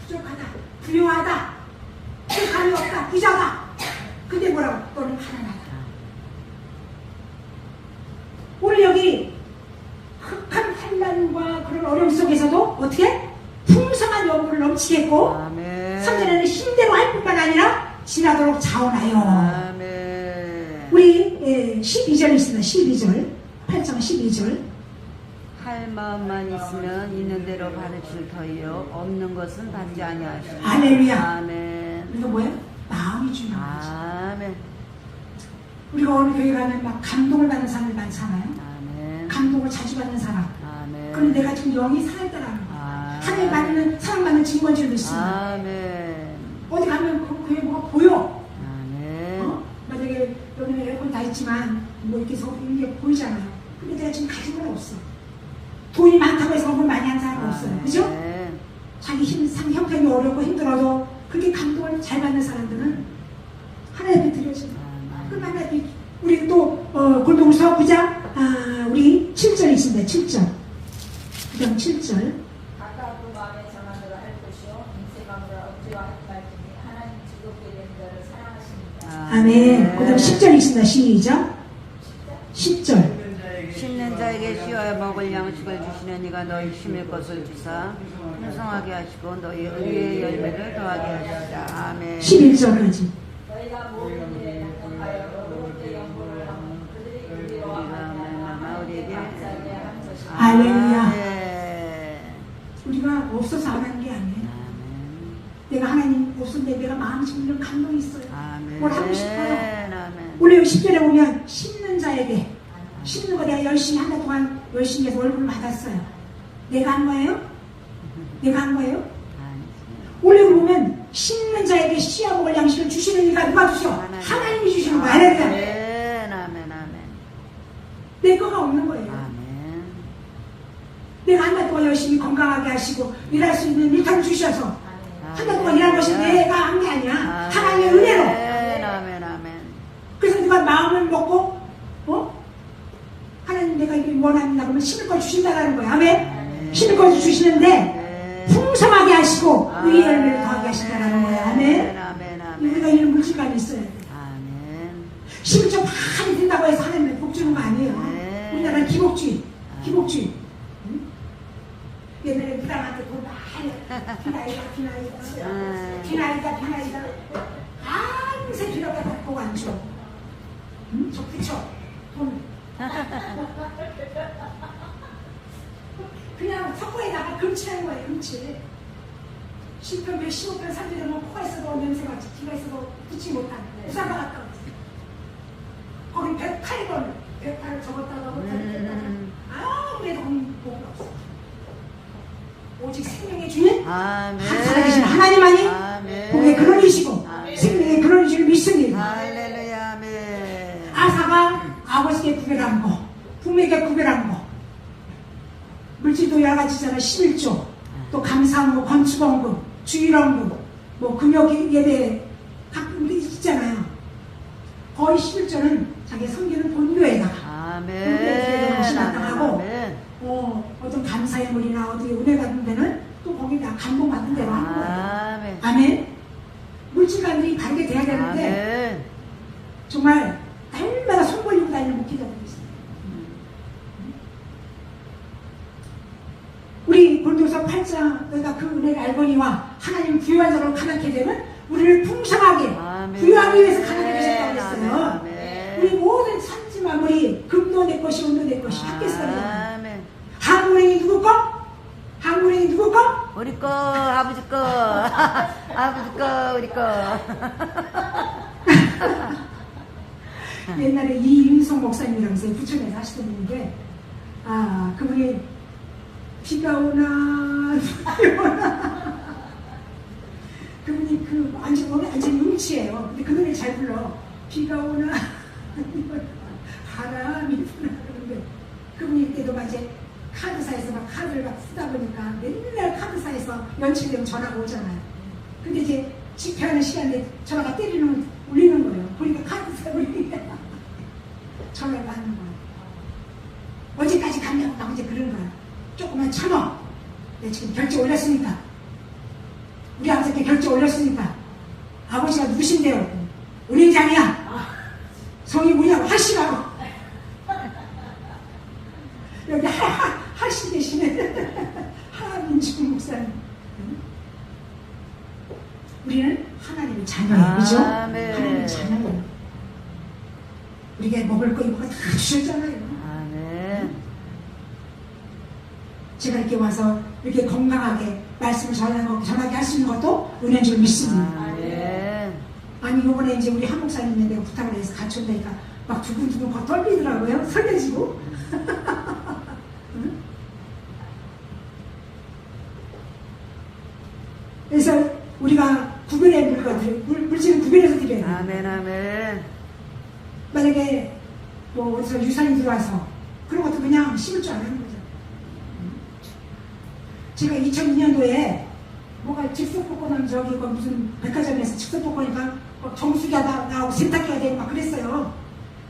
부족하다, 부유하다, 감이 없다, 부자다. 근데 뭐라고? 너는 가난하다. 오늘 여기 흑한 환난과 그런 어려움 속에서도 어떻게? 풍성한 연구를 넘치겠고 아멘. 성전에는 힘대로 할 뿐만 아니라 지나도록 자원하여. 아멘. 우리 12절 있습니다. 12절 8장 12절 할 마음만 있으면 있는 대로 받으실 터이요 없는 것은 받지 아니하시오. 할렐루야. 아멘. 이거 뭐예요? 마음이 중요한 거죠. 아멘. 우리가 어느 교회 가면 막 감동을 받는 사람이 많잖아요. 아멘. 감동을 자주 받는 사람. 아멘. 그런데 내가 지금 영이 살아있다라는 거예요. 아멘. 하나님 받는 사랑받는 증거줄도 있습니다. 아멘. 어디 가면 그 교회 뭐가 보여. 아멘. 만약에 여기는 에어컨 다 있지만 뭐 이렇게 이게 보이잖아요. 근데 내가 지금 가진 건 없어. 돈이 많다고 해서 공부 많이 한 사람은 없어요. 그죠? 아멘. 자기 형편이 어렵고 힘들어도 그렇게 감동을 잘 받는 사람들은 하나님 앞에 드려집니다. 그 하나님 우리 또 골동서 9장 우리 7절 있습니다. 7절 9장 7절 각각 그 마음에 정한 대로 할 것이요 인생마음으로 억지와 할 말이니 하나님 즐겁게 되는 자를 사랑하십니다. 아멘. 그 다음 10절 있습니다. 시작 10절 심는 자에게 씌어야 먹을 양식을 주시는 이가 너희 심을 것을 주사 풍성하게 하시고 너희 의의 열매를 더하게 하시다. 아멘. 11절까지. 너희가 모든 일에 능력하여 그로부터 연구를 하면 그들이 우리로 하나님 우리에게 감사하게 한 것이다. 할렐루야. 아멘. 우리가 없어서 안 하는 게 아니에요. 아멘. 내가 하나님 없는데 내가 마음속으로 감동이 있어요. 아멘. 뭘 하고 싶어요. 아멘. 원래 10절에 보면 심는 자에게 심는 거 내가 열심히 한 달 동안 열심히 해서 월급을 받았어요. 내가 한 거예요? 내가 한 거예요? 원래 보면 심는 자에게 씨야 먹을 양식을 주시는 이가 누가 주셔? 하나님이 주시는 거야. 아멘. 아멘. 아멘. 내 거가 없는 거예요. 아멘. 내가 한 달 동안 열심히 건강하게 하시고 일할 수 있는 일터를 주셔서 한 달 동안 일한 것이 내가 한 게 아니야. 하나님의 은혜로. 아멘. 아멘. 그래서 누가 마음을 먹고 하나님 내가 이걸 원합니다 그러면 심을 걸 주신다는 거야. 아멘. 심을 걸 주시는데 풍성하게 하시고 의의 열매를 더하게 하신다는 거야. 아멘. 우리가 이런 물질감이 있어야 돼. 아멘. 심을 좀 많이 든다고 해서 하나님의 복 주는 거 아니에요. 우리나라는 기복주의. 기복주의. 응? 옛날에 부당한테 돈 많이 비나이다 밤새 비나가 갖고 안 줘. 응? 저 그쵸? 돈 그냥 석고에다가 금치하는 거예요. 금치 10편 15편 산들이면 코가 있어도 냄새가 기가 있어도 붙지 못한 부산 나갔다 거기 108번 108을 적었다가 아무래도 공부가 없어. 오직 생명의 주인 살아계신 하나님만이 복의 근원이시고 생명의 근원이시를 믿습니다. 할렐루야. 아멘. 아사가 아버지께 구별한 거, 부모에게 구별한 거, 물질도 여러 가지잖아. 11조, 또 감사원금, 건축원금, 주일원금, 뭐 금요 예배 각 우리 있잖아요. 거의 11조는 자기 섬기는 본교에다가 본교에 신앙하고 어떤 감사의 물이나 어디 은혜 받는 데는 또 거기다 감동 받는 대로 하는 거예요. 아멘. 물질관들이 바르게 돼야 되는데 정말 날마다 손 벌리고 다니는 목회자들이 있어요. 우리 골도서 8장 너희가 그 은혜를 알거니와 하나님 부유한 자로 가난케 되면 우리를 풍성하게 부유하기 위해서 가난케 되셨다고 했어요. 우리 모든 산지 마무리 금도 내 것이 은도 내 것이 함께 쓰잖아요. 한국은행이 누구 거? 한국은행이 누구 거? 우리 거, 아버지 거. 아버지 거, 우리 거. 옛날에 이윤성 목사님이라면서 부천에서 하시던 분인데, 그분이 비가 오나, 비 오나. 그분이 완전 음치예요. 근데 그 노래 잘 불러. 비가 오나, 바람이 부나. 그런데 그분이 이때도 막 이제 카드사에서 막 카드를 막 쓰다 보니까 맨날 카드사에서 연출되면 전화가 오잖아요. 근데 이제 집회하는 시간에 전화가 울리는 거예요. 그러니까 카드사 울리니까 전화를 받는 거예요. 어제까지 갔냐고 나 이제 그런 거야. 조금만 참아. 내가 지금 결제 올렸으니까. 우리 아버지께 결제 올렸으니까. 아버지가 누구신데요? 은행장이야. 성이 뭐냐고 하시라고. 여기 하시 계시네. 하민중 목사님. 우리는 하나님의 자녀예요. 그죠? 하나님의 자녀예요. 우리가 먹을 거 이거 다 주셨잖아요. 제가 이렇게 와서 이렇게 건강하게 말씀을 전하게 할 수 있는 것도 은혜인 줄 믿습니다. 아니 요번에 이제 우리 한 목사님이 내가 부탁을 해서 같이 온다니까 막 두근두근 막 떨리더라고요. 설레지고. 그래서 우리가 구별의 물질을 구별해서 드려야 돼요. 아멘. 만약에 뭐 어디서 유산이 들어와서 그런 것도 그냥 심을 줄 아는 거죠. 제가 2002년도에 뭐가 즉석복권은 저기 무슨 백화점에서 즉석복권이니까 정수기가 나오고 세탁기가 되고 막 그랬어요.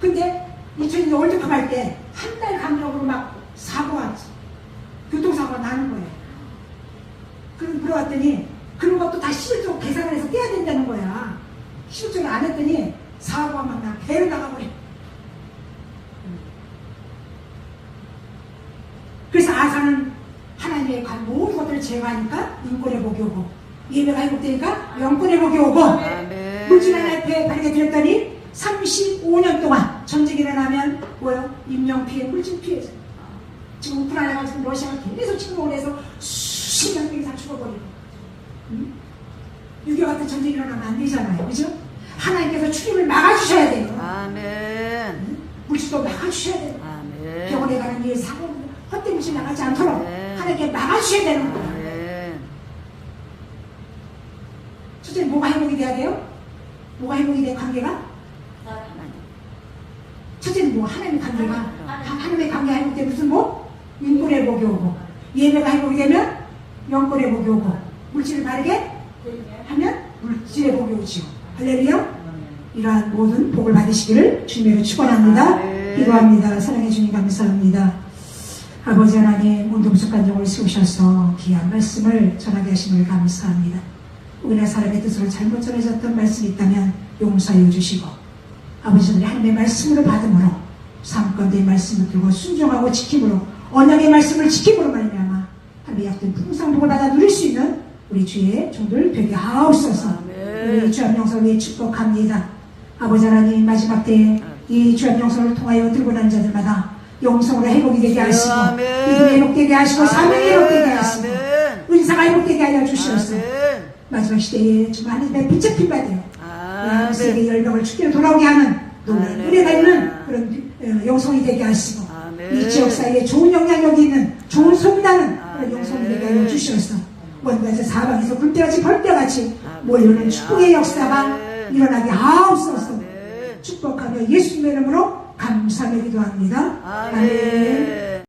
근데 2002년 월드컵 할 때 한 달 간격으로 막 교통사고가 나는 거예요. 그러왔더니 그런 것도 다 실적 계산을 해서 떼야 된다는 거야. 실적을 안 했더니 사고가 막 나 배로 나가버려. 나아가는 하나님의 모든 것들을 제거하니까 인권의 복이 오고 예배가 회복되니까 영권의 복이 오고 아멘. 물질 하나 앞에 바르게 드렸더니 35년 동안 전쟁이 일어나면 뭐요? 인명피해, 물질피해죠. 지금 우크라이나가 지금 러시아가 계속 침공을 해서 수십 명이 다 죽어버리고 6.25 같은 전쟁이 일어나면 안 되잖아요. 그죠? 하나님께서 출입을 막아주셔야 돼요. 아멘. 물질도 막아주셔야 돼요. 아멘. 병원에 가는 일, 사고, 헛된 물질 나가지 않도록 네. 하나님께 막아주셔야 되는 거예요. 아멘. 첫째는 뭐가 회복이 돼야 돼요? 뭐가 회복이 돼, 관계가? 첫째는 뭐, 하나님의 관계가. 하나님의 관계가 회복되면 무슨 뭐? 인권의 복이 오고, 예배가 회복이 되면 영권의 복이 오고, 물질을 바르게 하면 물질의 복이 오지요. 할렐루야. 이러한 모든 복을 받으시기를 주님으로 축원합니다. 아멘. 기도합니다. 사랑해 주님 감사합니다. 아버지 하나님 오늘도 부족한 영을 세우셔서 귀한 말씀을 전하게 하심을 감사합니다. 우리나라 사람의 뜻으로 잘못 전해졌던 말씀이 있다면 용서해 주시고 아버지 하나님 하나님의 말씀으로 받음으로 삶 가운데 말씀을 들고 순종하고 지킴으로 언약의 말씀을 지킴으로 말미암아 하나님의 약된 풍성복을 받아 누릴 수 있는 우리 주의 종들 되게 하옵소서. 아멘. 우리 주의 영성을 위해 축복합니다. 아버지 하나님 마지막 때에 이 주의 영성을 통하여 들고 다니는 자들마다 영성으로 회복이 되게 하시고 아멘. 믿음이 회복되게 하시고 사명이 회복되게 하시고 아멘. 은사가 회복되게 하여 주시옵소서. 아멘. 마지막 시대에 정말 하나님의 붙잡힌 바 되어 아멘. 세계 열병을 축제로 돌아오게 하는 놀라운 아멘. 은혜가 있는 그런 영성이 되게 하시고 아멘. 이 지역 사회에 좋은 영향력이 있는 좋은 소리 나는 그런 아멘. 영성이 되게 하여 주시옵소서. 원가에서 사방에서 굴대같이 벌떼같이 아멘. 몰려오는 축복의 역사가 아멘. 일어나게 하옵소서. 아멘. 축복하며 예수님의 이름으로 감사하며 기도합니다. 아멘.